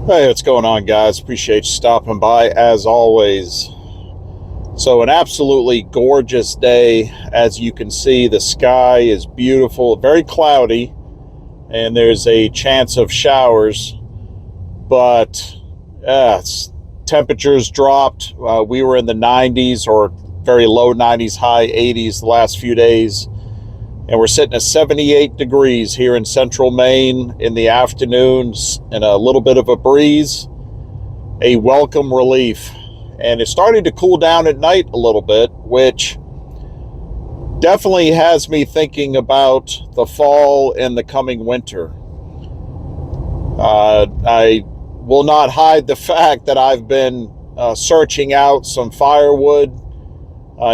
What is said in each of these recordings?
Hey, what's going on, guys? Appreciate you stopping by as always. So, an absolutely gorgeous day. As you can see, the sky is beautiful, very cloudy, and there's a chance of showers. But temperatures dropped. We were in the 90s or very low 90s, high 80s the last few days. And we're sitting at 78 degrees here in central Maine in the afternoons and a little bit of a breeze. A welcome relief. And it's starting to cool down at night a little bit, which definitely has me thinking about the fall and the coming winter. I will not hide the fact that I've been searching out some firewood,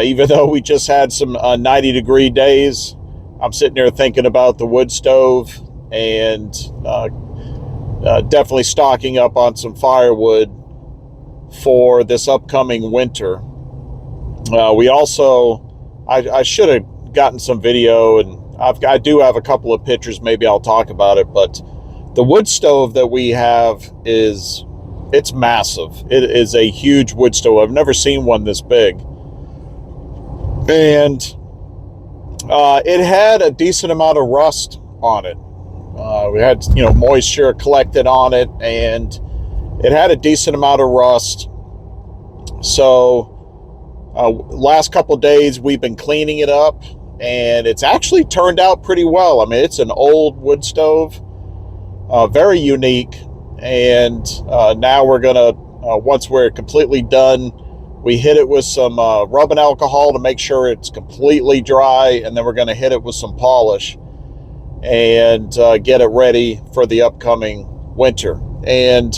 even though we just had some 90-degree days. I'm sitting there thinking about the wood stove and definitely stocking up on some firewood for this upcoming winter. We also, I should have gotten some video, and I do have a couple of pictures. Maybe I'll talk about it. But the wood stove that we have it's massive. It is a huge wood stove. I've never seen one this big, and it had a decent amount of rust on it. We had, moisture collected on it, and it had a decent amount of rust. So last couple days we've been cleaning it up, and it's actually turned out pretty well. I mean, it's an old wood stove, very unique. And now we're gonna, once we're completely done, we hit it with some rubbing alcohol to make sure it's completely dry, and then we're going to hit it with some polish and get it ready for the upcoming winter. And,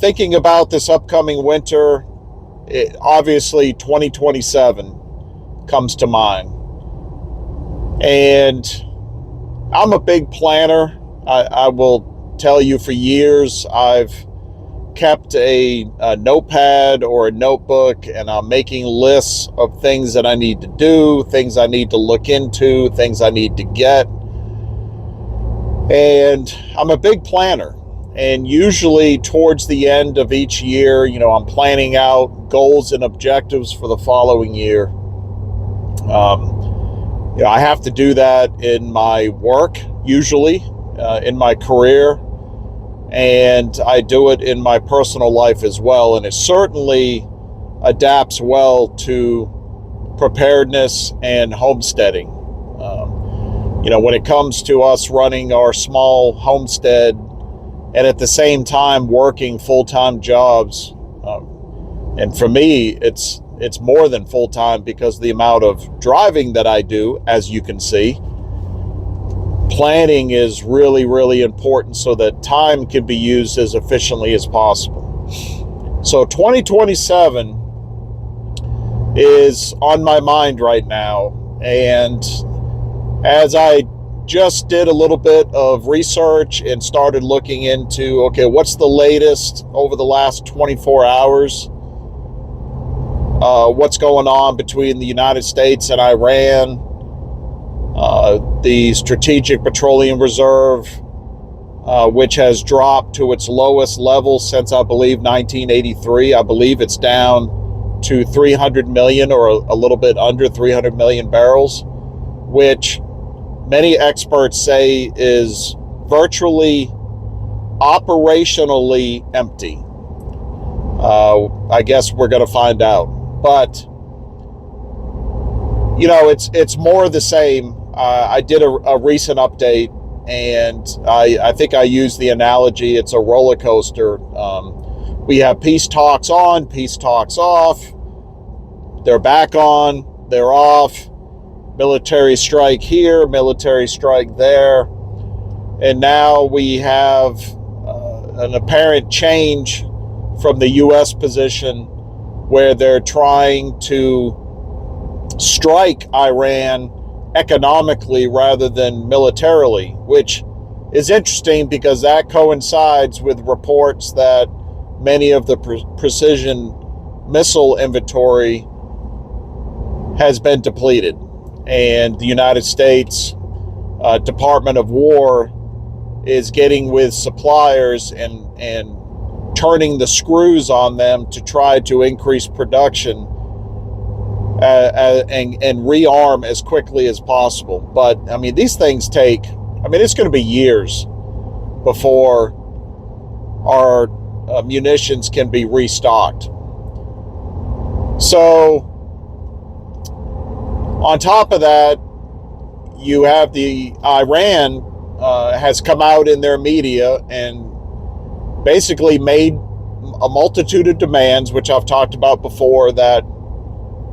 thinking about this upcoming winter, obviously 2027 comes to mind. And I'm a big planner. I will tell you, for years I've kept a notepad or a notebook, and I'm making lists of things that I need to do, things I need to look into, things I need to get. And I'm a big planner, and usually towards the end of each year, I'm planning out goals and objectives for the following year. I have to do that in my work, usually in my career, and I do it in my personal life as well. And it certainly adapts well to preparedness and homesteading. When it comes to us running our small homestead and at the same time working full-time jobs, and for me, it's more than full-time because of the amount of driving that I do, as you can see. Planning is really, really important so that time can be used as efficiently as possible. So 2027 is on my mind right now. And as I just did a little bit of research and started looking into, okay, what's the latest over the last 24 hours? What's going on between the United States and Iran? The Strategic Petroleum Reserve, which has dropped to its lowest level since, I believe, 1983. I believe it's down to 300 million or a little bit under 300 million barrels, which many experts say is virtually operationally empty. I guess we're going to find out. But it's more of the same. I did a recent update, and I think I used the analogy, it's a roller coaster. We have peace talks on, peace talks off. They're back on, they're off. Military strike here, military strike there. And now we have an apparent change from the U.S. position where they're trying to strike Iran economically rather than militarily, which is interesting because that coincides with reports that many of the precision missile inventory has been depleted. And the United States Department of War is getting with suppliers and turning the screws on them to try to increase production and rearm as quickly as possible. But I mean, these things take, I mean, it's going to be years before our munitions can be restocked. So on top of that, you have the Iran has come out in their media and basically made a multitude of demands, which I've talked about before, that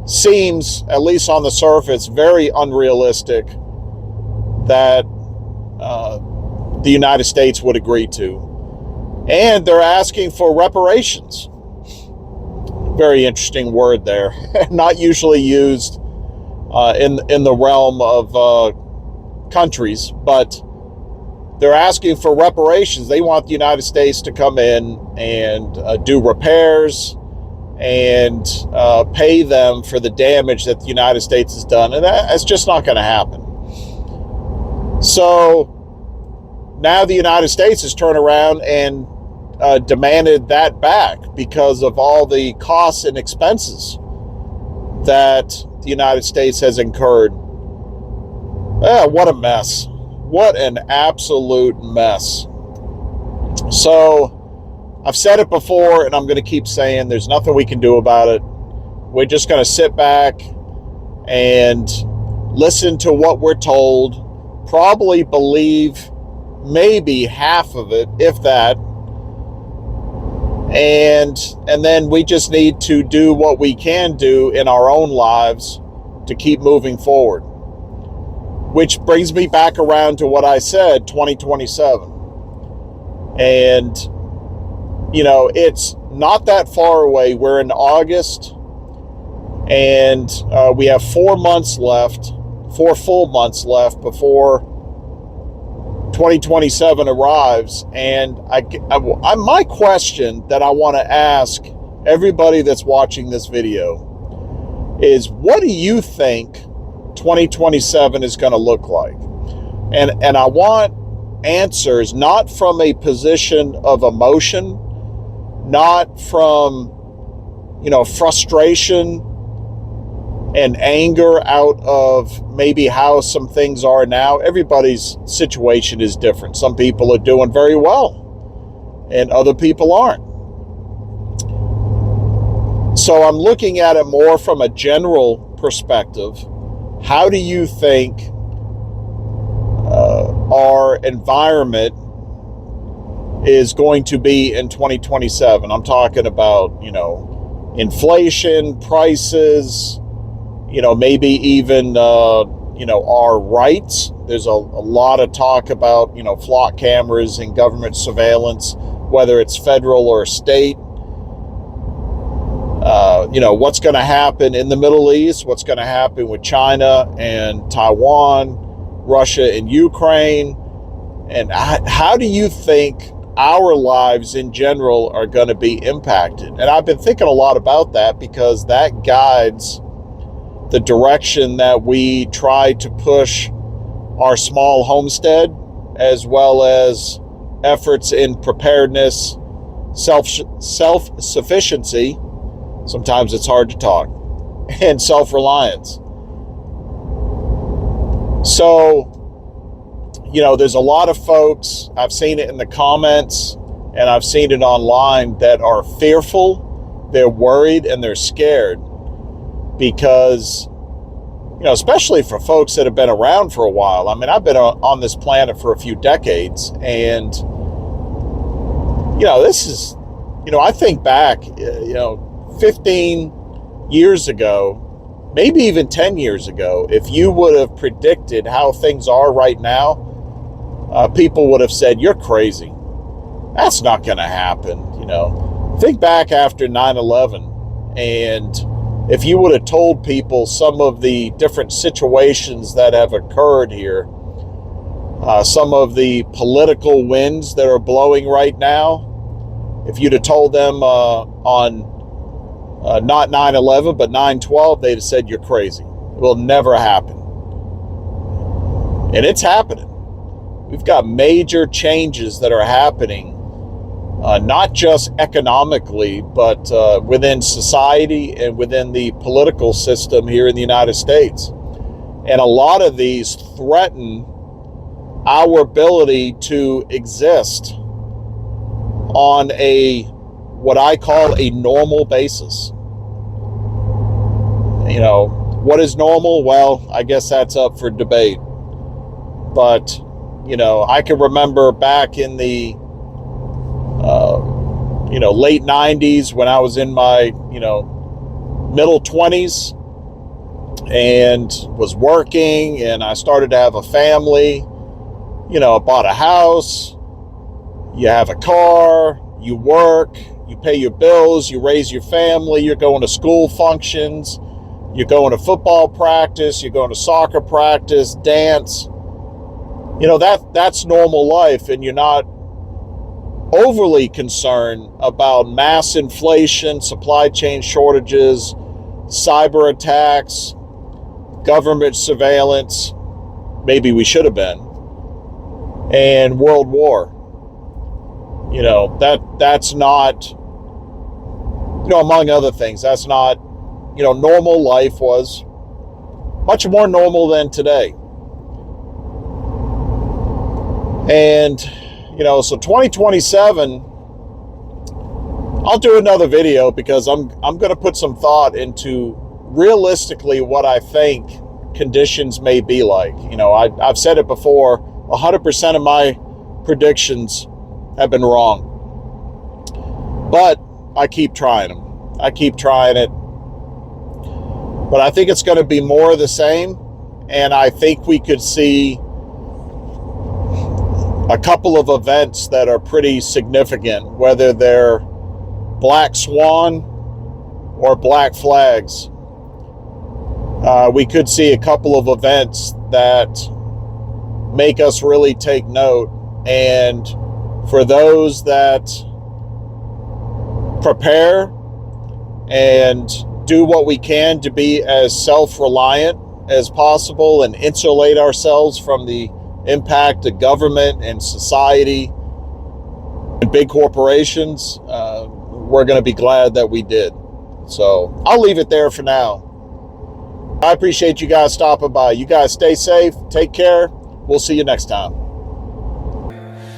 seems, at least on the surface, very unrealistic that the United States would agree to. And they're asking for reparations. Very interesting word there. Not usually used in the realm of countries, but they're asking for reparations. They want the United States to come in and do repairs and pay them for the damage that the United States has done. And that's just not going to happen. So now the United States has turned around and demanded that back because of all the costs and expenses that the United States has incurred. What a mess. What an absolute mess. So I've said it before, and I'm going to keep saying there's nothing we can do about it. We're just going to sit back and listen to what we're told, probably believe maybe half of it, if that, and then we just need to do what we can do in our own lives to keep moving forward. Which brings me back around to what I said, 2027. And, you know, it's not that far away. We're in August, and we have 4 months left, 4 full months left before 2027 arrives. And my question that I want to ask everybody that's watching this video is, what do you think 2027 is going to look like? And I want answers not from a position of emotion, not from, you know, frustration and anger out of maybe how some things are now. Everybody's situation is different. Some people are doing very well and other people aren't. So I'm looking at it more from a general perspective. How do you think our environment is going to be in 2027? I'm talking about, you know, inflation, prices, you know, maybe even, you know, our rights. There's a lot of talk about, you know, flock cameras and government surveillance, whether it's federal or state. You know, what's going to happen in the Middle East, what's going to happen with China and Taiwan, Russia and Ukraine, and how do you think our lives in general are going to be impacted? And I've been thinking a lot about that because that guides the direction that we try to push our small homestead, as well as efforts in preparedness, self-sufficiency. Sometimes it's hard to talk, and self-reliance. So, you know, there's a lot of folks, I've seen it in the comments and I've seen it online, that are fearful, they're worried, and they're scared because, you know, especially for folks that have been around for a while. I mean, I've been on this planet for a few decades, and, you know, this is, you know, I think back, you know, 15 years ago, maybe even 10 years ago, if you would have predicted how things are right now, people would have said, you're crazy. That's not going to happen. You know, think back after 9/11, and if you would have told people some of the different situations that have occurred here, some of the political winds that are blowing right now, if you'd have told them on not 9/11, but 9/12, they'd have said, you're crazy. It will never happen. And it's happening. we've got major changes that are happening, not just economically, but within society and within the political system here in the United States. And a lot of these threaten our ability to exist on a, what I call a normal basis. You know, what is normal? Well, I guess that's up for debate. But, you know, I can remember back in the, late 90s when I was in my, middle 20s and was working, and I started to have a family. I bought a house, you have a car, you work, you pay your bills, you raise your family, you're going to school functions, you're going to football practice, you're going to soccer practice, dance. That's normal life, and you're not overly concerned about mass inflation, supply chain shortages, cyber attacks, government surveillance. Maybe we should have been. And World War. That's not, among other things, that's not, normal life was much more normal than today. And, so 2027, I'll do another video because I'm going to put some thought into realistically what I think conditions may be like. I've said it before, 100% of my predictions have been wrong. But I keep trying them. I keep trying it. But I think it's going to be more of the same. And I think we could see a couple of events that are pretty significant, whether they're black swan or black flags. We could see a couple of events that make us really take note. And for those that prepare and do what we can to be as self-reliant as possible and insulate ourselves from the impact of government and society and big corporations, we're going to be glad that we did. So I'll leave it there for now. I appreciate you guys stopping by. You guys stay safe. Take care. We'll see you next time.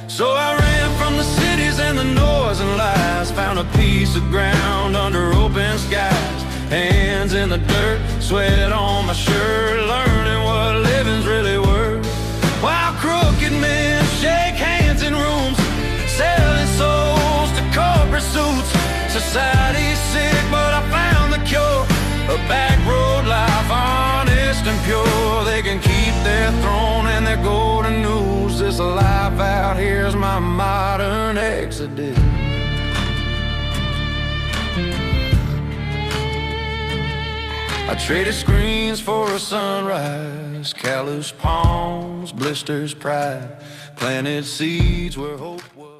So I ran from the cities and the noise and lies, found a piece of ground under open skies, hands in the dirt, sweat on my shirt, learning what living's really worth. While crooked men shake hands in rooms, selling souls to corporate suits. Society's sick, but I found the cure. A back road life, honest and pure. They can keep their throne and their golden news. This life out here's my modern exodus. I traded screens for a sunrise, callous palms, blisters, pride, planted seeds where hope was.